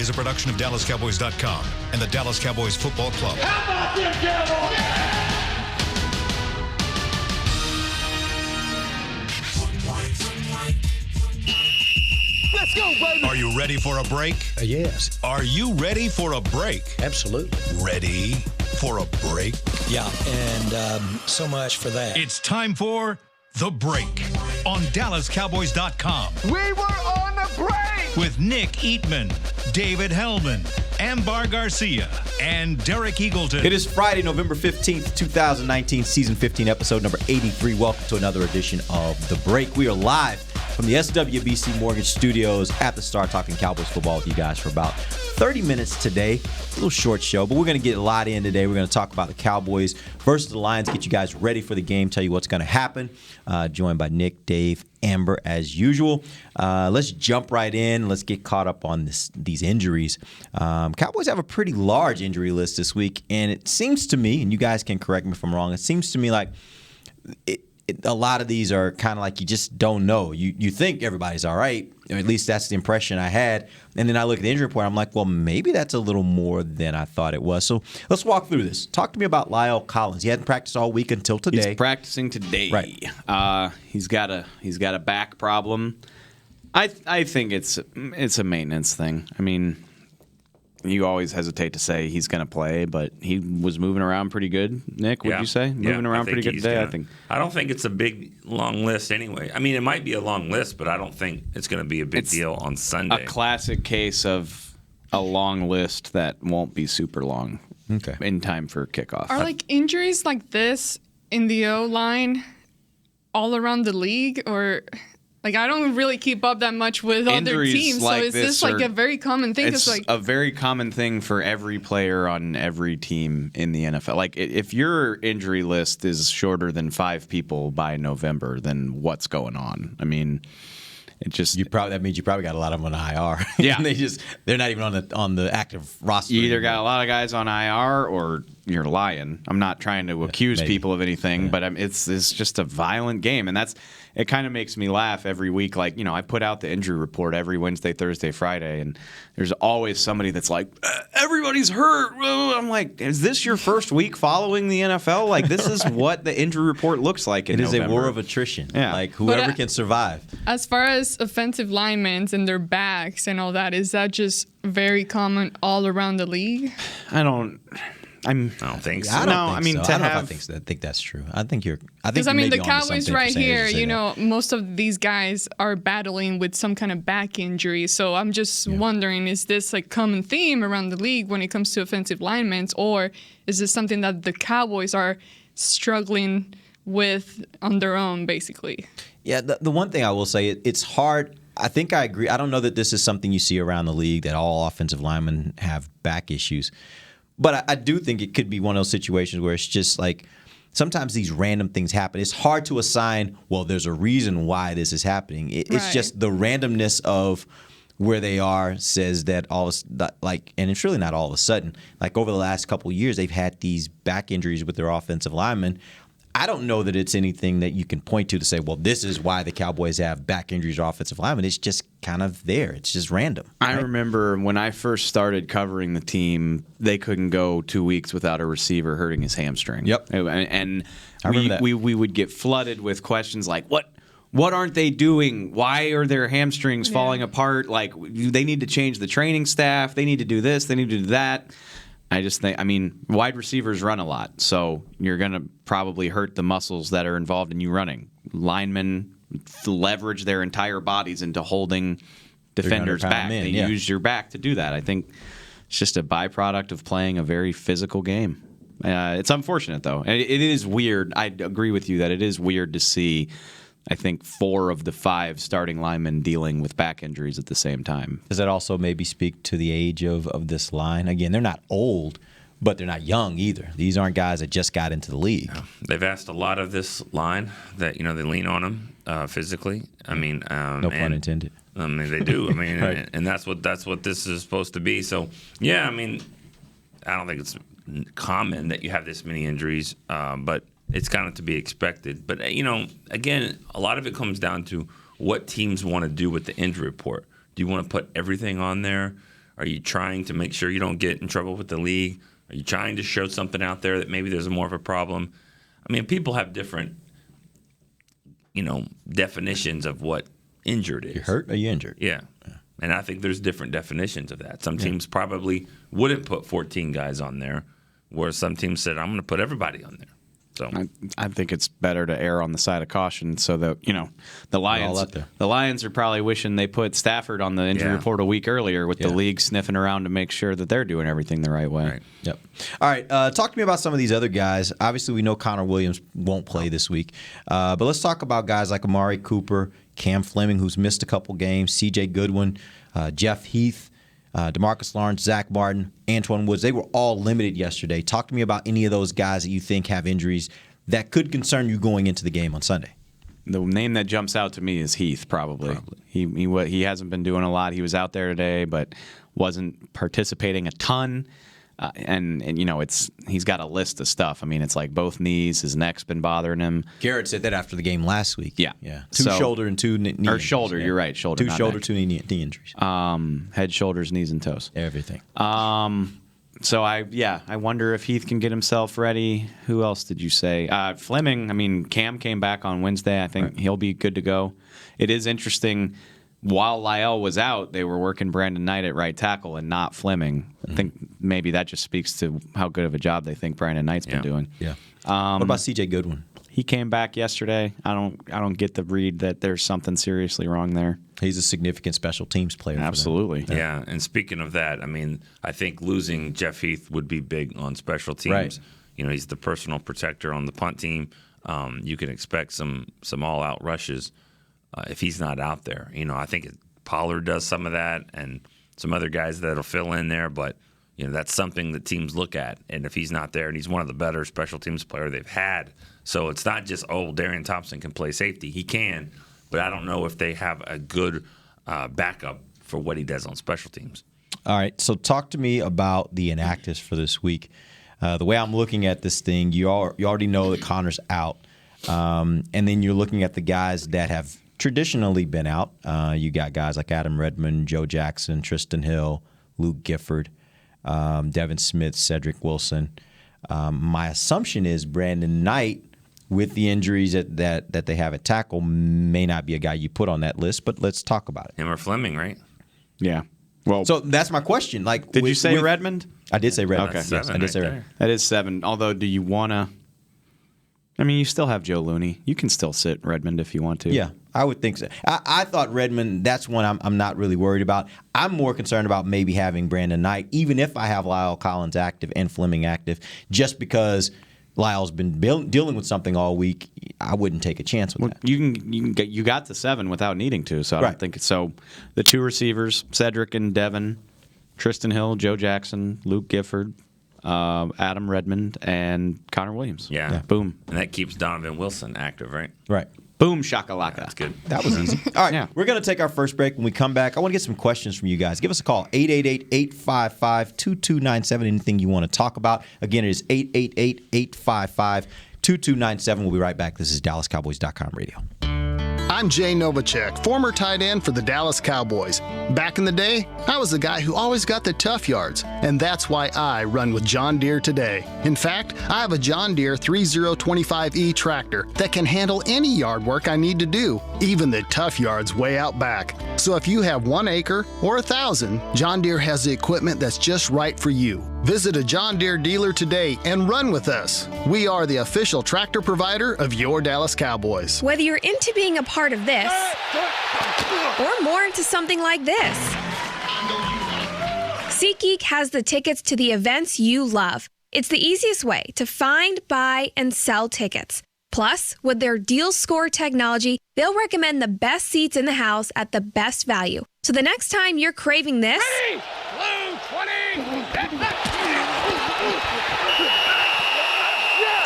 is a production of DallasCowboys.com and the Dallas Cowboys Football Club. How about them Cowboys? Let's go, baby! Are you ready for a break? Yes. Are you ready for a break? Absolutely. Ready for a break? Yeah, and so much for that. It's time for The Break on DallasCowboys.com. We were on a break! With Nick Eatman, David Hellman, Ambar Garcia, and Derek Eagleton. It is Friday, November 15th, 2019, season 15, episode number 83. Welcome to another edition of The Break. We are live from the SWBC Mortgage Studios at the Star, talking Cowboys football with you guys for about 30 minutes today. A little short show, but we're going to get a lot in today. We're going to talk about the Cowboys versus the Lions, get you guys ready for the game, tell you what's going to happen. Joined by Nick, Dave, Amber, as usual. Let's jump right in. Let's get caught up on these injuries. Cowboys have a pretty large injury list this week, and it seems to me, and you guys can correct me if I'm wrong, it seems to me like a lot of these are kind of like you just don't know. You think everybody's all right, or at least that's the impression I had. And then I look at the injury report, I'm like, well, maybe that's a little more than I thought it was. So let's walk through this. Talk to me about Lyle Collins. He hadn't practiced all week until today. He's practicing today. Right. He's got a back problem. I think it's a maintenance thing. I mean, you always hesitate to say he's going to play, but he was moving around pretty good. Nick, would you say? Moving around pretty good today, I don't think it's a big, long list anyway. I mean, it might be a long list, but I don't think it's going to be a big deal on Sunday. A classic case of a long list that won't be super long in time for kickoff. Are like injuries like this in the O-line all around the league, or... Like, I don't really keep up that much with other teams, so is this like a very common thing? It's like a very common thing for every player on every team in the NFL. Like, if your injury list is shorter than 5 people by November, then what's going on? I mean, it just that means you probably got a lot of them on IR. Yeah, they're not even on the active roster. You either got a lot of guys on IR or you're lying. I'm not trying to accuse people of anything, but it's just a violent game, and it kind of makes me laugh every week. Like, I put out the injury report every Wednesday, Thursday, Friday, and there's always somebody that's like, everybody's hurt. I'm like, is this your first week following the NFL? Like, this is what the injury report looks like in November. It is a war of attrition. Yeah. Like, whoever can survive. As far as offensive linemen and their backs and all that, is that just very common all around the league? I don't think so. I think that's true. Because the Cowboys right here, most of these guys are battling with some kind of back injury. So I'm just wondering, is this a common theme around the league when it comes to offensive linemen, or is this something that the Cowboys are struggling with on their own, basically? Yeah, the one thing I will say, it's hard. I think I agree. I don't know that this is something you see around the league, that all offensive linemen have back issues. But I do think it could be one of those situations where it's just like sometimes these random things happen. It's hard to assign, well, there's a reason why this is happening. It's just the randomness of where they are says that and it's really not all of a sudden. Like over the last couple of years, they've had these back injuries with their offensive linemen. I don't know that it's anything that you can point to say, well, this is why the Cowboys have back injuries or offensive linemen. It's just kind of there. It's just random. I remember when I first started covering the team, they couldn't go 2 weeks without a receiver hurting his hamstring. Yep. And we would get flooded with questions like, what aren't they doing? Why are their hamstrings falling apart? Like, they need to change the training staff. They need to do this. They need to do that. I just think, wide receivers run a lot, so you're going to probably hurt the muscles that are involved in you running. Linemen leverage their entire bodies into holding defenders back. They use your back to do that. I think it's just a byproduct of playing a very physical game. It's unfortunate, though. It is weird. I agree with you that it is weird to see, I think, 4 of the 5 starting linemen dealing with back injuries at the same time. Does that also maybe speak to the age of this line? Again, they're not old, but they're not young either. These aren't guys that just got into the league. Yeah. They've asked a lot of this line that, they lean on them physically. No pun intended. They do. Right. and that's what this is supposed to be. So, yeah, I don't think it's common that you have this many injuries, but it's kind of to be expected. But, again, a lot of it comes down to what teams want to do with the injury report. Do you want to put everything on there, Are you trying to make sure you don't get in trouble with the league? Are you trying to show something out there that maybe there's more of a problem? I mean, people have different, definitions of what injured is. You hurt or you injured? Yeah. And I think there's different definitions of that. Some teams probably wouldn't put 14 guys on there, whereas some teams said, I'm going to put everybody on there. So I think it's better to err on the side of caution so that, the Lions are probably wishing they put Stafford on the injury report a week earlier with the league sniffing around to make sure that they're doing everything the right way. Right. Yep. All right. Talk to me about some of these other guys. Obviously, we know Connor Williams won't play this week. But let's talk about guys like Amari Cooper, Cam Fleming, who's missed a couple games, C.J. Goodwin, Jeff Heath, DeMarcus Lawrence, Zach Martin, Antoine Woods. They were all limited yesterday. Talk to me about any of those guys that you think have injuries that could concern you going into the game on Sunday. The name that jumps out to me is Heath, probably. He hasn't been doing a lot. He was out there today, but wasn't participating a ton. And he's got a list of stuff. I mean, it's like both knees, his neck's been bothering him. Garrett said that after the game last week. Yeah. Two shoulder and two knee injuries. Shoulder, you're right. Shoulder, two shoulder, neck. 2 knee injuries. Head, shoulders, knees, and toes. Everything. So I wonder if Heath can get himself ready. Who else did you say? Fleming. I mean, Cam came back on Wednesday. I think he'll be good to go. It is interesting. While Lyle was out, they were working Brandon Knight at right tackle and not Fleming. I think maybe that just speaks to how good of a job they think Brandon Knight's been doing. Yeah. What about C.J. Goodwin? He came back yesterday. I don't get the read that there's something seriously wrong there. He's a significant special teams player. Absolutely. Yeah, and speaking of that, I mean, I think losing Jeff Heath would be big on special teams. Right. He's the personal protector on the punt team. You can expect some all-out rushes if he's not out there. I think Pollard does some of that and some other guys that'll fill in there, but that's something that teams look at. And if he's not there, and he's one of the better special teams player they've had, so it's not just, Darian Thompson can play safety. He can, but I don't know if they have a good backup for what he does on special teams. All right, so talk to me about the inactives for this week. The way I'm looking at this thing, you already know that Connor's out, and then you're looking at the guys that have traditionally been out. You got guys like Adam Redmond, Joe Jackson, Tristan Hill, Luke Gifford, Devin Smith, Cedric Wilson. My assumption is Brandon Knight, with the injuries that they have at tackle, may not be a guy you put on that list, but let's talk about it. Him or Fleming, right? Yeah. Well, so that's my question. Like, did you say Redmond? I did say Redmond. Okay. Yes, I did say Redmond. That is 7. Although, do you want to? I mean, you still have Joe Looney. You can still sit Redmond if you want to. Yeah, I would think so. I thought Redmond, that's one I'm not really worried about. I'm more concerned about maybe having Brandon Knight, even if I have Lyle Collins active and Fleming active, just because Lyle's been dealing with something all week. I wouldn't take a chance with that. You got to 7 without needing to, so I don't think it's so. The 2 receivers, Cedric and Devin, Tristan Hill, Joe Jackson, Luke Gifford, Adam Redmond, and Connor Williams. Yeah. Boom. And that keeps Donovan Wilson active, right? Right. Boom shakalaka. That's good. That was easy. All right, we're going to take our first break. When we come back, I want to get some questions from you guys. Give us a call, 888-855-2297, anything you want to talk about. Again, it is 888-855-2297. We'll be right back. This is DallasCowboys.com radio. I'm Jay Novacek, former tight end for the Dallas Cowboys. Back in the day, I was the guy who always got the tough yards, and that's why I run with John Deere today. In fact, I have a John Deere 3025E tractor that can handle any yard work I need to do, even the tough yards way out back. So if you have 1 acre or 1,000, John Deere has the equipment that's just right for you. Visit a John Deere dealer today and run with us. We are the official tractor provider of your Dallas Cowboys. Whether you're into being a part of this or more into something like this, SeatGeek has the tickets to the events you love. It's the easiest way to find, buy, and sell tickets. Plus, with their Deal Score technology, they'll recommend the best seats in the house at the best value. So the next time you're craving this, Ready? Blue 20!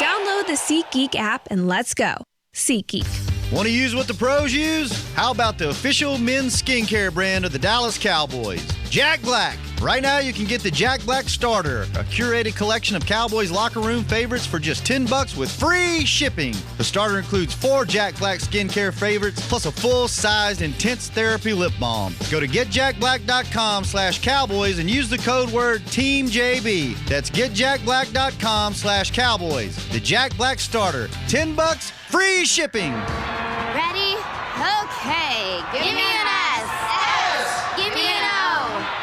download the SeatGeek app and let's go. SeatGeek. Want to use what the pros use? How about the official men's skincare brand of the Dallas Cowboys? Jack Black. Right now you can get the Jack Black Starter, a curated collection of Cowboys locker room favorites for just $10 with free shipping. The starter includes 4 Jack Black skincare favorites plus a full-sized intense therapy lip balm. Go to getjackblack.com/Cowboys and use the code word TEAMJB. That's getjackblack.com/Cowboys. The Jack Black Starter, $10, free shipping. Ready? Okay. Give me an S. S. Give me an O.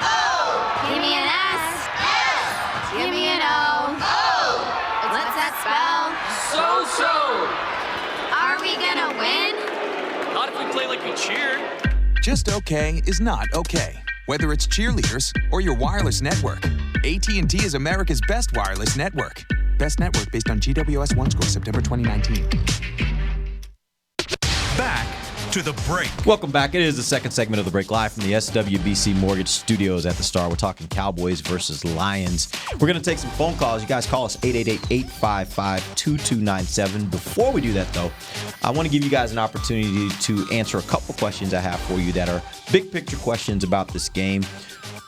O. Give me an S. S. Give me an O. O. What's that spell? So. Are we gonna win? Not if we play like we cheer. Just okay is not okay. Whether it's cheerleaders or your wireless network, AT&T is America's best wireless network. Best network based on GWS One score, September 2019. Back to the break. Welcome back. It is the second segment of the break, live from the SWBC Mortgage Studios at the Star. We're talking Cowboys versus Lions. We're going to take some phone calls. You guys call us 888-855-2297. Before we do that, though, I want to give you guys an opportunity to answer a couple questions I have for you that are big picture questions about this game.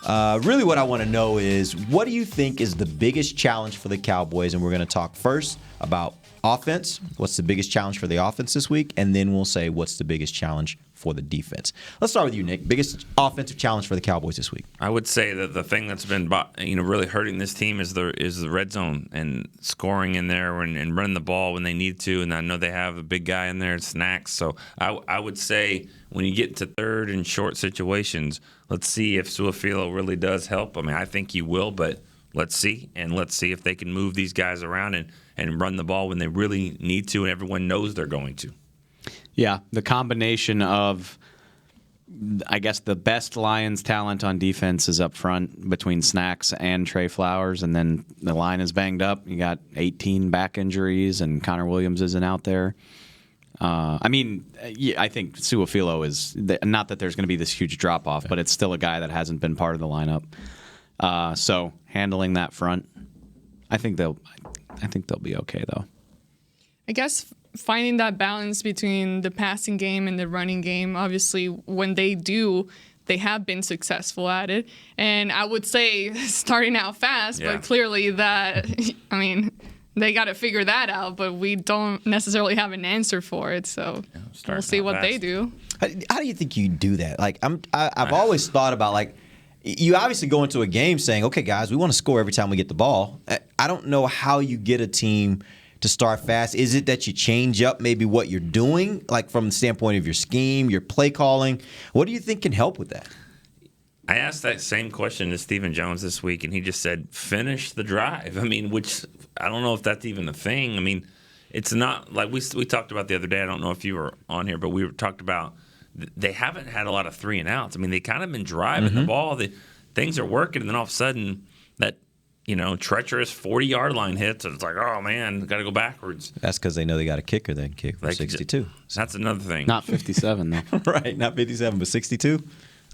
Really what I want to know is, what do you think is the biggest challenge for the Cowboys? And we're going to talk first about offense. What's the biggest challenge for the offense this week? And then we'll say what's the biggest challenge for the defense. Let's start with you, Nick. Biggest offensive challenge for the Cowboys this week? I would say that the thing that's been really hurting this team is the red zone and scoring in there and running the ball when they need to. And I know they have a big guy in there, Snacks. So I would say when you get to third and short situations, let's see if Su'a-Filo really does help. I mean, I think he will, but let's see. And let's see if they can move these guys around and run the ball when they really need to and everyone knows they're going to. Yeah, the combination of, I guess, the best Lions talent on defense is up front between Snacks and Trey Flowers, and then the line is banged up. You got 18 back injuries, and Connor Williams isn't out there. I think Su'a-Filo is, not that there's going to be this huge drop-off, but it's still a guy that hasn't been part of the lineup. So handling that front, I think they'll be okay, though. I guess finding that balance between the passing game and the running game, obviously, when they do, they have been successful at it. And I would say starting out fast, but clearly that, they got to figure that out, but we don't necessarily have an answer for it. So we'll see what they do. How do you think you do that? Like, I've always thought about, like, you obviously go into a game saying, okay, guys, we want to score every time we get the ball. I don't know how you get a team to start fast. Is it that you change up maybe what you're doing, like from the standpoint of your scheme, your play calling? What do you think can help with that? I asked that same question to Stephen Jones this week, and he just said, finish the drive. Which I don't know if that's even a thing. It's not like we talked about the other day. I don't know if you were on here, but we talked about they haven't had a lot of 3 and outs. They kind of been driving the ball. Things are working, and then all of a sudden that treacherous 40-yard line hits, and it's like, oh man, got to go backwards. That's because they know they got a kicker that can kick for 62. That's another thing. Not 57 though. Right, not 57, but 62.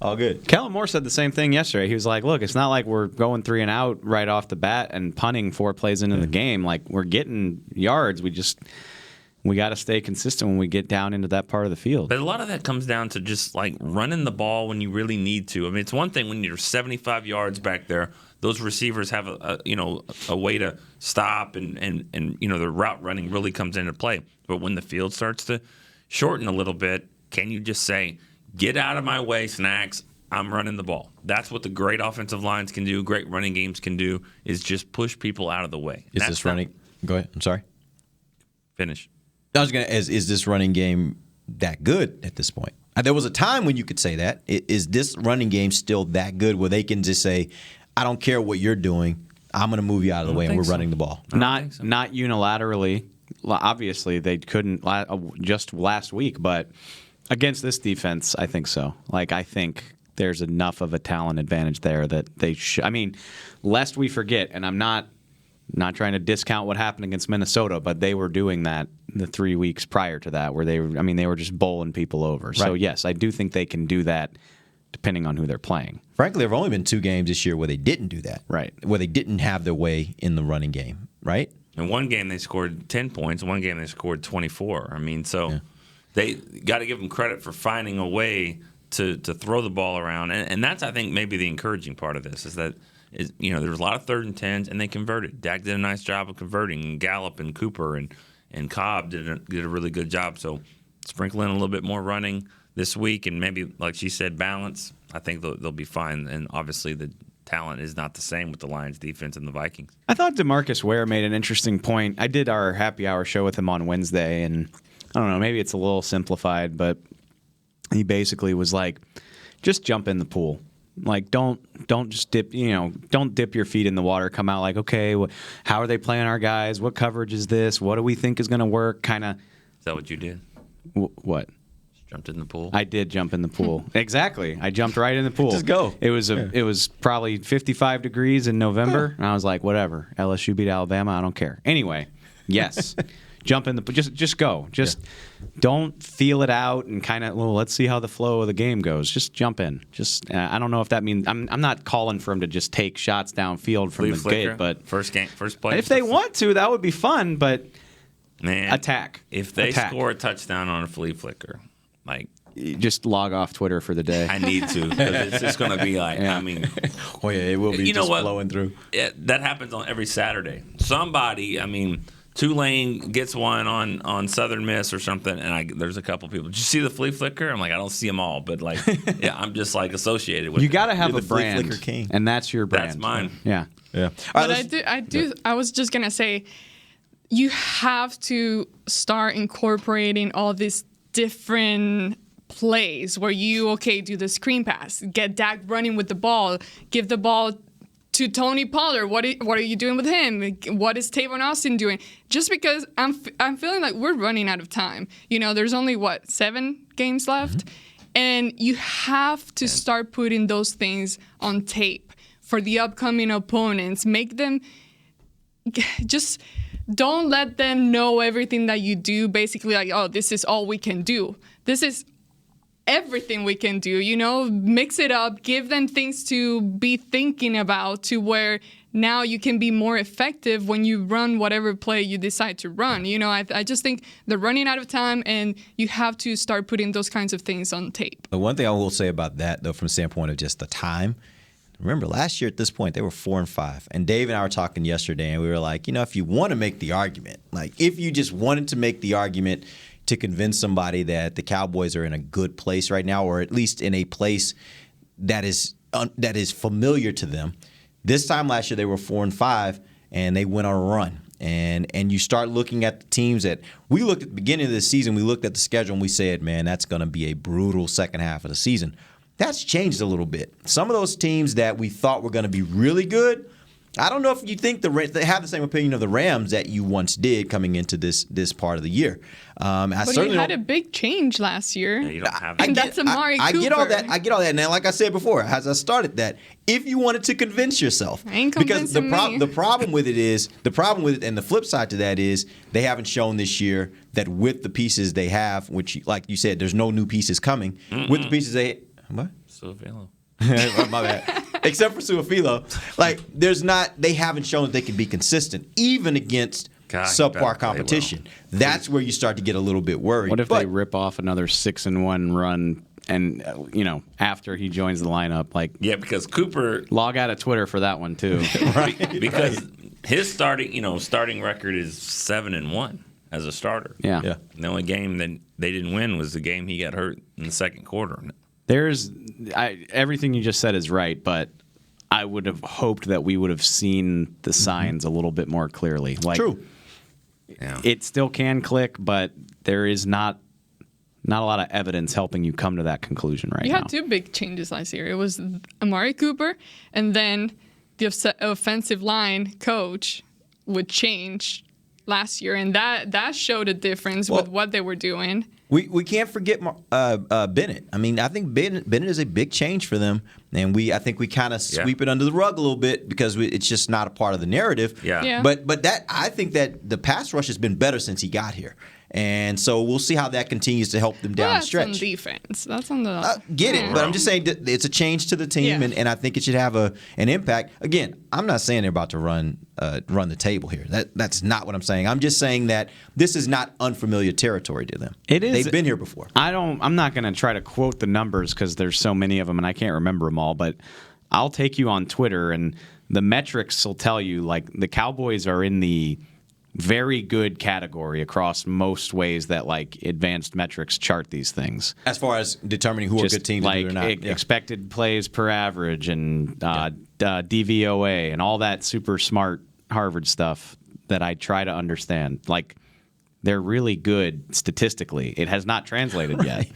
All good. Kellen Moore said the same thing yesterday. He was like, look, it's not like we're going 3 and out right off the bat and punting 4 plays into the game. Like, we're getting yards. We got to stay consistent when we get down into that part of the field. But a lot of that comes down to just like running the ball when you really need to. It's one thing when you're 75 yards back there, those receivers have a way to stop and the route running really comes into play. But when the field starts to shorten a little bit, can you just say, get out of my way, Snacks, I'm running the ball? That's what the great offensive lines can do, great running games can do, is just push people out of the way. Is this running? Go ahead. I'm sorry. Finish. I was going to, is this running game that good at this point? There was a time when you could say that. Is this running game still that good where they can just say, I don't care what you're doing, I'm going to move you out of the way and we're running the ball? Not unilaterally. Obviously, they couldn't just last week, but against this defense, I think so. Like, I think there's enough of a talent advantage there that they should. Lest we forget, and I'm not trying to discount what happened against Minnesota, but they were doing that the 3 weeks prior to that, where they were just bowling people over. Right. So yes, I do think they can do that, depending on who they're playing. Frankly, there have only been 2 games this year where they didn't do that. Right. Where they didn't have their way in the running game. Right. In one game they scored 10 points. One game they scored 24. They got to give them credit for finding a way to throw the ball around, and that's, I think, maybe the encouraging part of this is that there was a lot of 3rd and 10s, and they converted. Dak did a nice job of converting, and Gallup and Cooper and Cobb did a really good job. So sprinkle in a little bit more running this week, and maybe, like she said, balance. I think they'll be fine. And obviously the talent is not the same with the Lions defense and the Vikings. I thought DeMarcus Ware made an interesting point. I did our happy hour show with him on Wednesday, and I don't know, maybe it's a little simplified, but he basically was like, just jump in the pool. Like, don't just dip, don't dip your feet in the water. Come out like, okay, how are they playing our guys? What coverage is this? What do we think is going to work? Kind of. Is that what you did? What? Jumped in the pool? I did jump in the pool. Exactly. I jumped right in the pool. Just go. It was probably 55 degrees in November, and I was like, whatever. LSU beat Alabama. I don't care. Anyway, yes. Jump in the pool. Just go. Just don't feel it out and kind of, let's see how the flow of the game goes. Just jump in. I don't know if that means I'm not calling for him to just take shots downfield from the gate, but first play. If they want to, that would be fun, but man, attack. If they score a touchdown on a flea flicker, like, just log off Twitter for the day. I need to, because it's just going to be like, I mean. Oh, yeah, it will be just flowing through. That happens on every Saturday. Somebody, Tulane gets one on Southern Miss or something, and there's a couple people. Did you see the flea flicker? I'm like, I don't see them all, but I'm just like associated with. You got to have You're a the flea brand, flicker king. and that's your brand. That's mine. Yeah. But I was just gonna say, you have to start incorporating all these different plays where you do the screen pass, get Dak running with the ball, give the ball to Tony Pollard. What are you doing with him? What is Tavon Austin doing? Just because I'm feeling like we're running out of time. There's only 7 games left, and you have to start putting those things on tape for the upcoming opponents. Make them just don't let them know everything that you do. Basically, like, oh, this is all we can do. This is everything we can do, mix it up, give them things to be thinking about to where now you can be more effective when you run whatever play you decide to run. I just think they're running out of time, and you have to start putting those kinds of things on tape. The one thing I will say about that, though, from the standpoint of just the time, remember last year at this point, they were 4-5. And Dave and I were talking yesterday, and we were like, if you want to make the argument, like if you just wanted to make the argument to convince somebody that the Cowboys are in a good place right now, or at least in a place that is familiar to them. This time last year they were 4-5, and they went on a run. And you start looking at the teams that we looked at the beginning of the season. We looked at the schedule and we said, man, that's going to be a brutal second half of the season. That's changed a little bit. Some of those teams that we thought were going to be really good, I don't know if you think they have the same opinion of the Rams that you once did coming into this part of the year. But you had a big change last year. Yeah, you don't have and that's Amari Cooper. I get all that. I get all that. Now, like I said before, as I started that, if you wanted to convince yourself, because the problem with it, and the flip side to that is they haven't shown this year that with the pieces they have, which, like you said, there's no new pieces coming. With the pieces what? Suafilo. My bad. Except for Suafilo, they haven't shown that they can be consistent, even against subpar competition. That's where you start to get a little bit worried. What if they rip off another 6-1 run, and after he joins the lineup, because Cooper log out of Twitter for that one too, right? Because his starting record is 7-1 as a starter. Yeah. The only game that they didn't win was the game he got hurt in the second quarter. Everything you just said is right, but I would have hoped that we would have seen the signs a little bit more clearly. True. Yeah. It still can click, but there is not a lot of evidence helping you come to that conclusion right now. You had 2 big changes last year. It was Amari Cooper, and then the offensive line coach would change last year, and that showed a difference with what they were doing. We can't forget Bennett. I think Bennett is a big change for them, and I think we kind of sweep it under the rug a little bit because it's just not a part of the narrative. Yeah. But I think that the pass rush has been better since he got here. And so we'll see how that continues to help them down the stretch. That's on defense. That's on the... Get it, but I'm just saying that it's a change to the team, and I think it should have an impact. Again, I'm not saying they're about to run the table here. That's not what I'm saying. I'm just saying that this is not unfamiliar territory to them. It is. They've been here before. I'm not going to try to quote the numbers because there's so many of them, and I can't remember them all, but I'll take you on Twitter, and the metrics will tell you, like, the Cowboys are in the very good category across most ways that, like, advanced metrics chart these things. As far as determining who are good teams like and who are not. Expected plays per average and DVOA and all that super smart Harvard stuff that I try to understand. Like, they're really good statistically. It has not translated yet.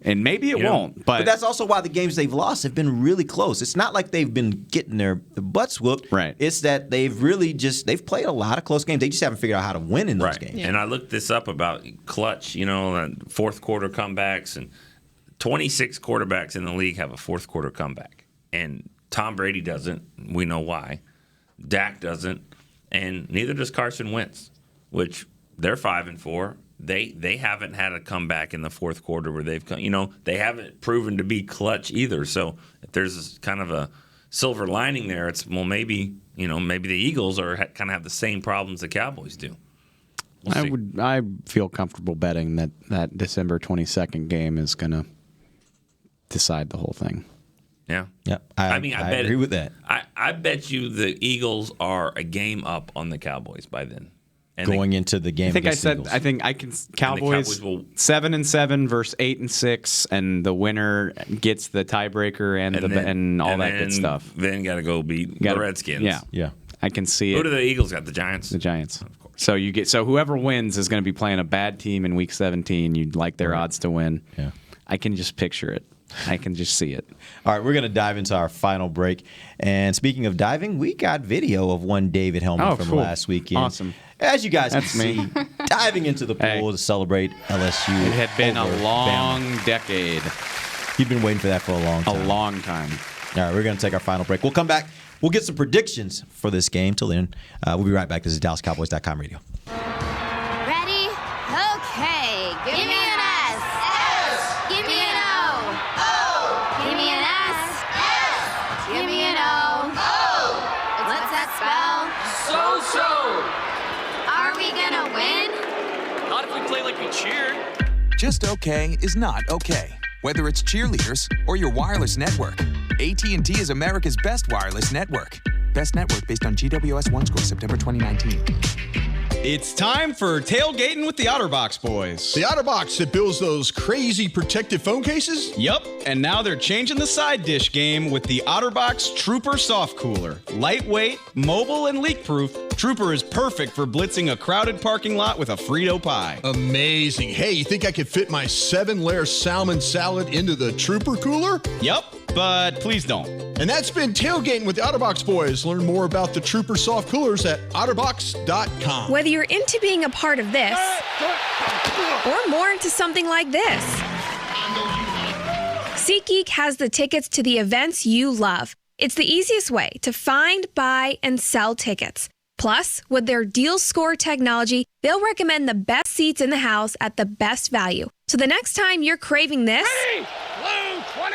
And maybe it won't. But that's also why the games they've lost have been really close. It's not like they've been getting their butts whooped. Right. It's that they've played a lot of close games. They just haven't figured out how to win in those games. Yeah. And I looked this up about clutch, fourth quarter comebacks, and 26 quarterbacks in the league have a fourth quarter comeback. And Tom Brady doesn't. We know why. Dak doesn't. And neither does Carson Wentz, which they're 5-4. They haven't had a comeback in the fourth quarter where they've come. They haven't proven to be clutch either. So if there's kind of a silver lining there, it's maybe the Eagles kind of have the same problems the Cowboys do. I feel comfortable betting that December 22nd game is going to decide the whole thing. Yeah. Yeah. I agree with that. I bet you the Eagles are a game up on the Cowboys by then. And going into the game, I think I can. Cowboys 7-7 versus 8-6, and the winner gets the tiebreaker and all that good stuff. Then got to go beat the Redskins. Yeah. I can see it. Who do the Eagles got? The Giants. The Giants. Of course. So whoever wins is going to be playing a bad team in Week 17. You'd like their odds to win. Yeah. I can just picture it. I can just see it. All right, we're going to dive into our final break. And speaking of diving, we got video of one David Hellman from last weekend. Awesome. As you guys can see, diving into the pool to celebrate LSU. It had been a long decade. You've been waiting for that for a long time. A long time. All right, we're going to take our final break. We'll come back. We'll get some predictions for this game. Till then, we'll be right back. This is DallasCowboys.com radio. Ready? Okay. Give me an S. S. Give me an O. O. Give me an S. S. Give me an O. O. What's that spell? So. Are we gonna win? Not if we play like we cheer. Just okay is not okay. Whether it's cheerleaders or your wireless network, AT&T is America's best wireless network. Best network based on GWS One score September 2019. It's time for Tailgating with the OtterBox boys. The OtterBox that builds those crazy protective phone cases? Yup, and now they're changing the side dish game with the OtterBox Trooper Soft Cooler. Lightweight, mobile, and leak-proof, Trooper is perfect for blitzing a crowded parking lot with a Frito pie. Amazing. Hey, you think I could fit my 7-layer salmon salad into the Trooper cooler? Yup, but please don't. And that's been Tailgating with the OtterBox boys. Learn more about the Trooper Soft Coolers at OtterBox.com. Whether you're into being a part of this or more into something like this, SeatGeek has the tickets to the events you love. It's the easiest way to find, buy, and sell tickets. Plus, with their deal score technology, they'll recommend the best seats in the house at the best value. So the next time you're craving this, Ready? Blue 20.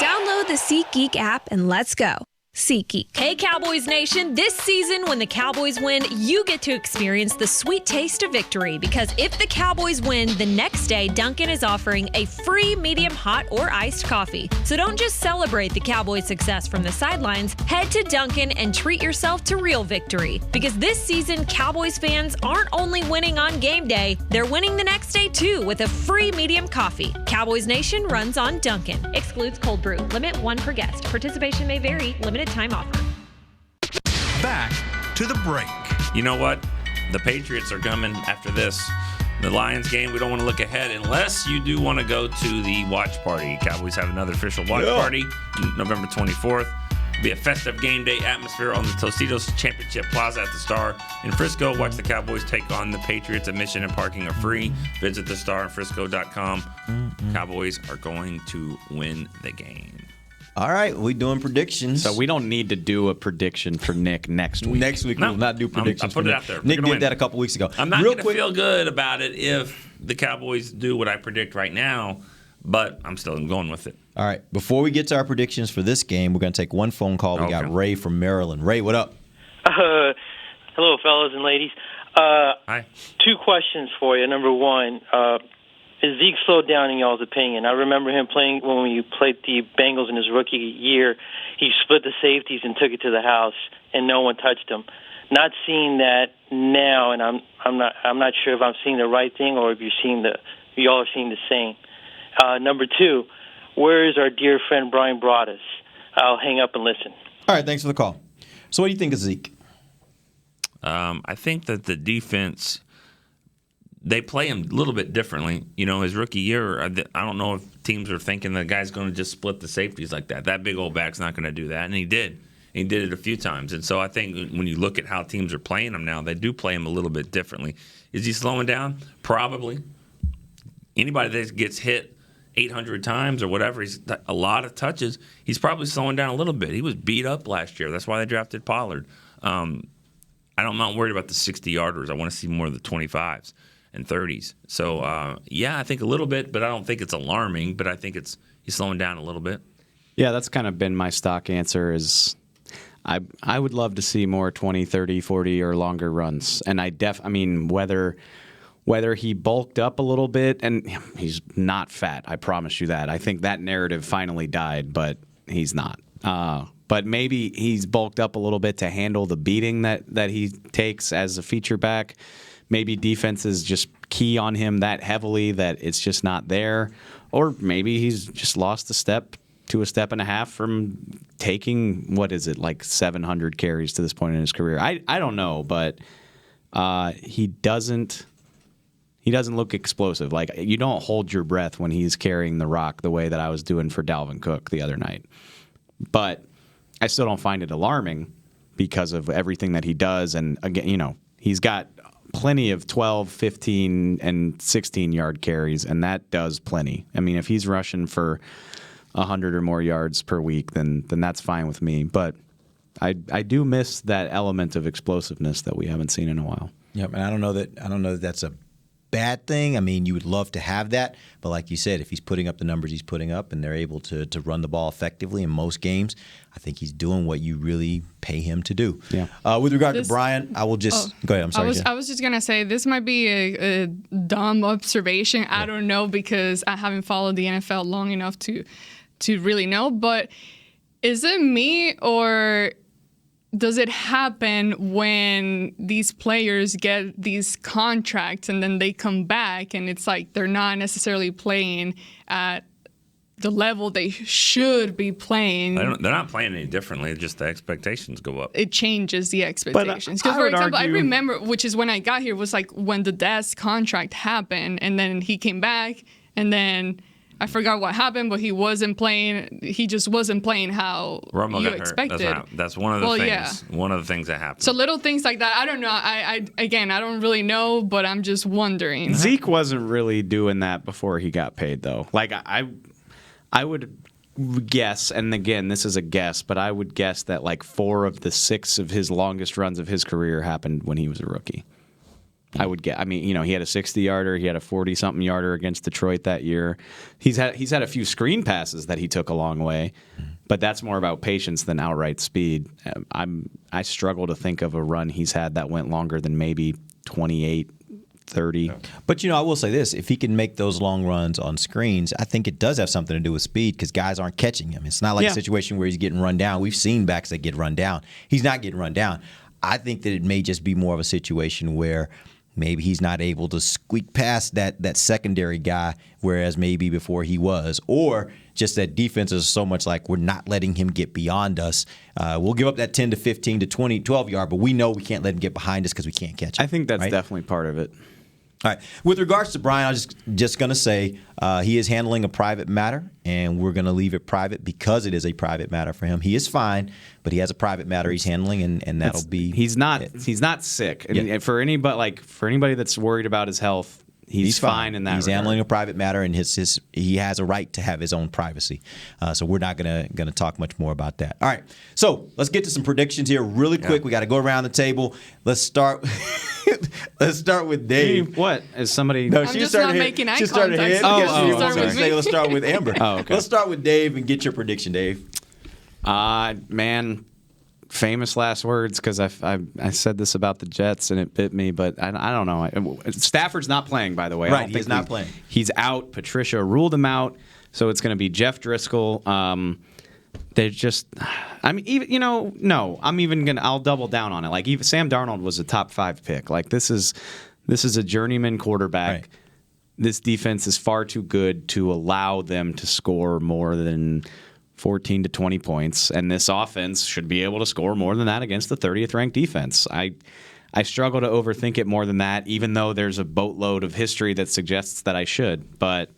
download the SeatGeek app and let's go. SeatGeek. Hey Cowboys Nation, this season when the Cowboys win, you get to experience the sweet taste of victory because if the Cowboys win, the next day Dunkin' is offering a free medium hot or iced coffee. So don't just celebrate the Cowboys' success from the sidelines, head to Dunkin' and treat yourself to real victory. Because this season, Cowboys fans aren't only winning on game day, they're winning the next day too with a free medium coffee. Cowboys Nation runs on Dunkin'. Excludes cold brew. Limit 1 per guest. Participation may vary. Limited time offer. Back to the break. You know what? The Patriots are coming after this. The Lions game, we don't want to look ahead unless you do want to go to the watch party. Cowboys have another official watch party November 24th. It'll be a festive game day atmosphere on the Tostitos Championship Plaza at the Star in Frisco. Watch the Cowboys take on the Patriots. Admission and parking are free. Visit thestarinfrisco.com. Cowboys are going to win the game. All right, we doing predictions. So we don't need to do a prediction for Nick next week. Next week we will not do predictions. I put for it Nick. out there. Nick did that a couple weeks ago. I'm not going to feel good about it if the Cowboys do what I predict right now, but I'm still going with it. All right, before we get to our predictions for this game, we're going to take one phone call. We got Ray from Maryland. Ray, what up? Hello, fellas and ladies. Hi. 2 questions for you. Number one, is Zeke slowed down in y'all's opinion? I remember him playing when we played the Bengals in his rookie year. He split the safeties and took it to the house, and no one touched him. Not seeing that now, and I'm not sure if I'm seeing the right thing or if y'all are seeing the same. Number 2, where is our dear friend Brian Broadus? I'll hang up and listen. All right, thanks for the call. So what do you think of Zeke? I think that the defense, they play him a little bit differently. You know, his rookie year, I don't know if teams are thinking the guy's going to just split the safeties like that. That big old back's not going to do that, and he did. He did it a few times. And so I think when you look at how teams are playing him now, they do play him a little bit differently. Is he slowing down? Probably. Anybody that gets hit 800 times or whatever, he's a lot of touches, he's probably slowing down a little bit. He was beat up last year. That's why they drafted Pollard. I'm not worried about the 60-yarders. I want to see more of the 25s and 30s. So, I think a little bit, but I don't think it's alarming. But I think he's slowing down a little bit. Yeah, that's kind of been my stock answer is I would love to see more 20, 30, 40 or longer runs. And whether he bulked up a little bit, and he's not fat, I promise you that. I think that narrative finally died, but he's not. But maybe he's bulked up a little bit to handle the beating that he takes as a feature back. Maybe defenses just key on him that heavily that it's just not there. Or maybe he's just lost a step to a step and a half from taking, 700 carries to this point in his career. I don't know, but he doesn't look explosive. Like, you don't hold your breath when he's carrying the rock the way that I was doing for Dalvin Cook the other night. But I still don't find it alarming because of everything that he does. And again, he's got plenty of 12, 15, and 16-yard carries, and that does plenty. I mean, if he's rushing for 100 or more yards per week, then that's fine with me. But I do miss that element of explosiveness that we haven't seen in a while. Yep, and I don't know that that's a bad thing. I mean, you would love to have that, but like you said, if he's putting up the numbers he's putting up and they're able to run the ball effectively in most games, I think he's doing what you really pay him to do. Yeah. With regard to Brian, I will just go ahead. I'm sorry. I was just gonna say this might be a dumb observation. I don't know because I haven't followed the NFL long enough to really know. But is it me or does it happen when these players get these contracts and then they come back and it's like they're not necessarily playing at the level they should be playing? They're not playing any differently. Just the expectations go up. It changes the expectations. Because, for example, I remember, which is when I got here, was like when the Dez contract happened and then he came back and then I forgot what happened, but he wasn't playing. He just wasn't playing how Romo you got expected. Hurt. That's one of the things. Yeah. One of the things that happened. So little things like that. I don't know. I don't really know, but I'm just wondering. Zeke wasn't really doing that before he got paid, though. Like I would guess, and again, this is a guess, but I would guess that like 4 of the 6 of his longest runs of his career happened when he was a rookie. I would get. I mean, he had a 60-yarder, he had a 40-something yarder against Detroit that year. He's had a few screen passes that he took a long way, but that's more about patience than outright speed. I struggle to think of a run he's had that went longer than maybe 28, 30. But I will say this: if he can make those long runs on screens, I think it does have something to do with speed because guys aren't catching him. It's not like a situation where he's getting run down. We've seen backs that get run down. He's not getting run down. I think that it may just be more of a situation where maybe he's not able to squeak past that secondary guy, whereas maybe before he was. Or just that defense is so much like we're not letting him get beyond us. We'll give up that 10 to 15 to 20, 12-yard, but we know we can't let him get behind us because we can't catch him. I think that's definitely part of it. All right. With regards to Brian, I was just going to say he is handling a private matter, and we're going to leave it private because it is a private matter for him. He is fine, but he has a private matter he's handling, and that'll be. He's not sick. And for anybody that's worried about his health, he's fine in that He's regard. handling a private matter, and he has a right to have his own privacy. So we're not gonna talk much more about that. All right, so let's get to some predictions here really quick. Yeah. We got to go around the table. Let's start. Let's start with Dave. What is somebody? No, I'm just not making eye contact. Let's start with Amber. Oh, okay. Let's start with Dave and get your prediction, Dave. Man, famous last words, because I said this about the Jets and it bit me, but I don't know. Stafford's not playing, by the way. Right, he's not playing. He's out. Patricia ruled him out, so it's going to be Jeff Driscoll. They're just, I'll double down on it. Like, even Sam Darnold was a top 5 pick. Like, this is a journeyman quarterback. Right. This defense is far too good to allow them to score more than 14 to 20 points, and this offense should be able to score more than that against the 30th ranked defense. I struggle to overthink it more than that, even though there's a boatload of history that suggests that I should. But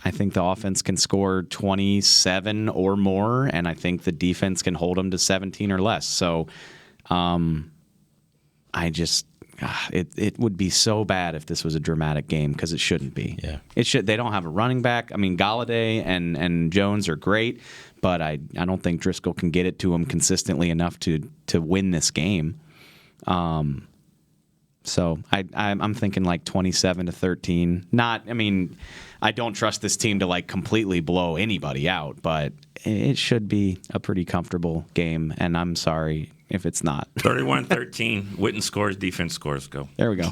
I think the offense can score 27 or more, and I think the defense can hold them to 17 or less. So it would be so bad if this was a dramatic game, because it shouldn't be. Yeah. It should. They don't have a running back. I mean, Galladay and Jones are great, but I don't think Driscoll can get it to him consistently enough to win this game. So I'm thinking like 27-13. I don't trust this team to like completely blow anybody out, but it should be a pretty comfortable game, and I'm sorry if it's not. 31-13. Witten scores, defense scores. Go. There we go.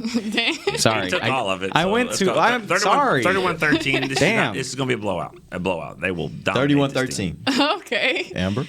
Sorry. Took all of it. I went to. I'm sorry. 31-13. Damn. This is going to be a blowout. They will dominate. 31-13. Okay. Amber?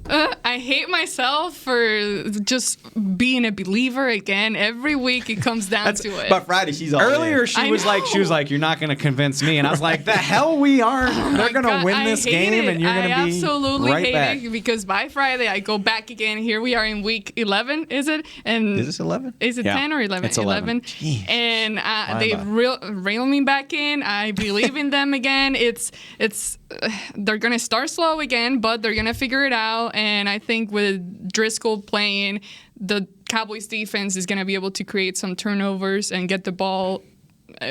I hate myself for just being a believer again. Every week it comes down to it. But Friday, she's all earlier. in. She was like, "You're not going to convince me," and I was like, "The hell we aren't. They're going to win this game, and you're going to be absolutely right hate back." it, because by Friday I go back again. Here we are in week 11. Is it? And is this 11? Is it 10 or 11? It's 11. And they reel me back in. I believe in them again. They're going to start slow again, but they're going to figure it out. And I think with Driscoll playing, the Cowboys defense is going to be able to create some turnovers and get the ball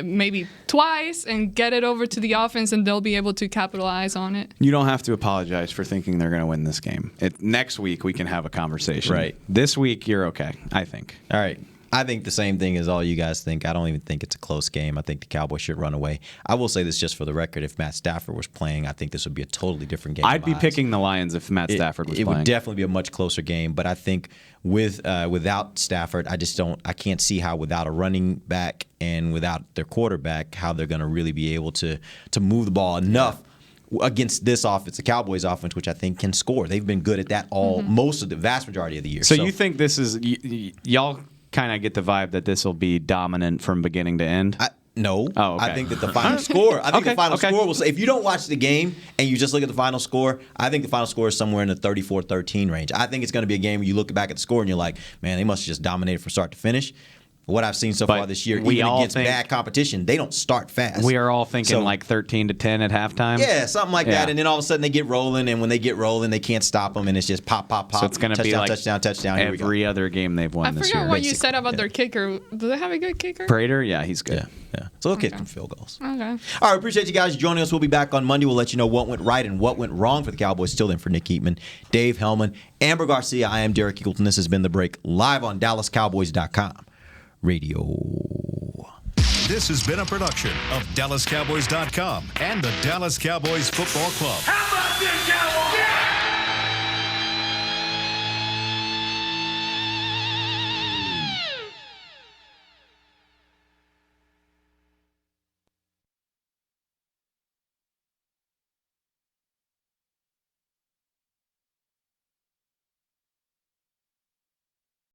maybe twice and get it over to the offense, and they'll be able to capitalize on it. You don't have to apologize for thinking they're going to win this game. Next week we can have a conversation. Right. This week you're okay, I think. All right. I think the same thing as all you guys think. I don't even think it's a close game. I think the Cowboys should run away. I will say this just for the record. If Matt Stafford was playing, I think this would be a totally different game. I'd be picking the Lions if Matt Stafford was playing. It would definitely be a much closer game. But I think without Stafford, I can't see how without a running back and without their quarterback, how they're going to really be able to move the ball enough against this offense, the Cowboys offense, which I think can score. They've been good at that most of the vast majority of the year. So you think this is y'all kind of get the vibe that this will be dominant from beginning to end? No. Oh, okay. I think that the final score. The final score will say. If you don't watch the game and you just look at the final score, I think the final score is somewhere in the 34-13 range. I think it's going to be a game where you look back at the score and you're like, man, they must have just dominated from start to finish. What I've seen so far this year, even against bad competition, they don't start fast. We are all thinking like 13-10 at halftime. Yeah, something like that. And then all of a sudden they get rolling, and when they get rolling, they can't stop them, and it's just pop, pop, pop. So it's going to be like touchdown. Every other game they've won this year. I forgot what you said about their kicker. Do they have a good kicker? Prater? Yeah, he's good. Yeah. So they'll get some field goals. Okay. All right, appreciate you guys joining us. We'll be back on Monday. We'll let you know what went right and what went wrong for the Cowboys. Still in for Nick Eatman, Dave Hellman, Amber Garcia. I am Derek Eagleton. This has been The Break, live on DallasCowboys.com radio. This has been a production of DallasCowboys.com and the Dallas Cowboys Football Club. How about this, Cowboys? Yeah!